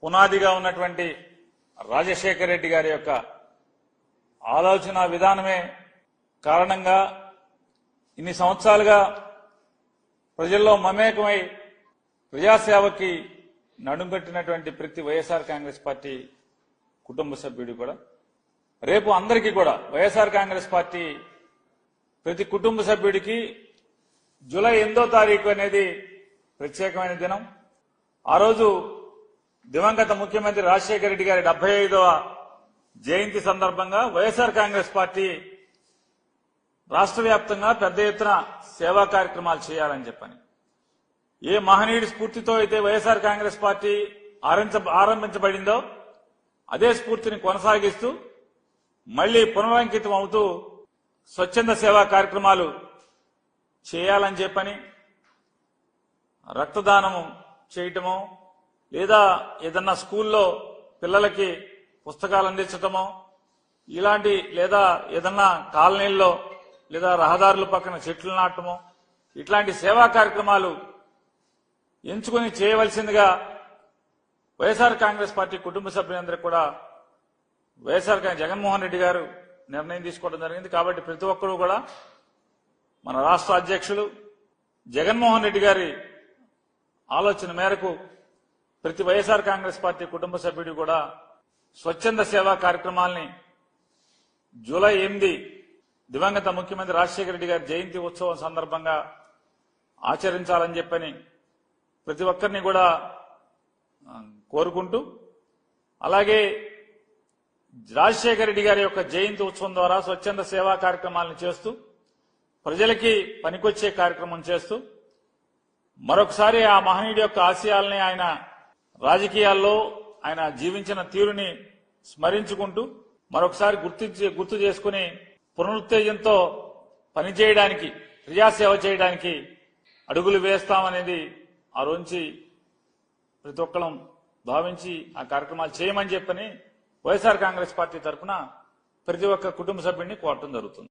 పునాదిగా ఉన్నటువంటి రాజశేఖర రెడ్డి గారి యొక్క ఆలోచన విధానమే కారణంగా ఇన్ని సంవత్సరాలుగా ప్రజల్లో మమేకమై ప్రజాసేవకి నడుంకట్టినటువంటి ప్రతి వైఎస్ఆర్ కాంగ్రెస్ పార్టీ కుటుంబ సభ్యుడు కూడా రేపు అందరికీ కూడా వైఎస్ఆర్ కాంగ్రెస్ పార్టీ ప్రతి కుటుంబ సభ్యుడికి జూలై 8వ తారీఖు అనేది ప్రత్యేకమైన దినం. ఆ రోజు దివంగత ముఖ్యమంత్రి రాజశేఖర రెడ్డి గారి 75వ జయంతి సందర్భంగా వైఎస్ఆర్ కాంగ్రెస్ పార్టీ రాష్ట్ర వ్యాప్తంగా పెద్ద ఎత్తున సేవా కార్యక్రమాలు చేయాలని చెప్పని ఏ మహనీయుడి స్ఫూర్తితో అయితే వైఎస్ఆర్ కాంగ్రెస్ పార్టీ ఆరంభించబడిందో అదే స్ఫూర్తిని కొనసాగిస్తూ మళ్లీ పునరంకితం అవుతూ స్వచ్ఛంద సేవా కార్యక్రమాలు చేయాలని చెప్పని రక్తదానము చేయటమో లేదా ఏదన్నా స్కూల్లో పిల్లలకి పుస్తకాలు అందించటమో ఇలాంటి లేదా ఏదన్నా కాలనీల్లో లేదా రహదారుల పక్కన చెట్లు నాటమో ఇట్లాంటి సేవా కార్యక్రమాలు ఎంచుకుని చేయవలసిందిగా వైఎస్ఆర్ కాంగ్రెస్ పార్టీ కుటుంబ సభ్యులందరికీ కూడా వైఎస్ఆర్ జగన్మోహన్ రెడ్డి గారు నిర్ణయం తీసుకోవడం జరిగింది. కాబట్టి ప్రతి ఒక్కరూ కూడా మన రాష్ట్ర అధ్యక్షులు జగన్మోహన్ రెడ్డి గారి ఆలోచన మేరకు ప్రతి వైఎస్ఆర్ కాంగ్రెస్ పార్టీ కుటుంబ సభ్యుడు కూడా స్వచ్ఛంద సేవా కార్యక్రమాల్ని జూలై 8 దివంగత ముఖ్యమంత్రి రాజశేఖర రెడ్డి గారి జయంతి ఉత్సవం సందర్భంగా ఆచరించాలని చెప్పని ప్రతి ఒక్కరిని కూడా కోరుకుంటూ అలాగే రాజశేఖర రెడ్డి గారి యొక్క జయంతి ఉత్సవం ద్వారా స్వచ్ఛంద సేవా కార్యక్రమాలను చేస్తూ ప్రజలకి పనికొచ్చే కార్యక్రమం చేస్తూ మరొకసారి ఆ మహనీయుడి యొక్క ఆశయాల్ని ఆయన రాజకీయాల్లో ఆయన జీవించిన తీరుని స్మరించుకుంటూ మరొకసారి గుర్తు చేసుకుని పునరుత్తేజంతో పనిచేయడానికి ప్రజాసేవ చేయడానికి అడుగులు వేస్తామనేది ఆ రోజు ప్రతి ఒక్కరం భావించి ఆ కార్యక్రమాలు చేయమని చెప్పని వైఎస్ఆర్ కాంగ్రెస్ పార్టీ తరఫున ప్రతి ఒక్క కుటుంబ సభ్యుడిని కోరటం జరుగుతుంది.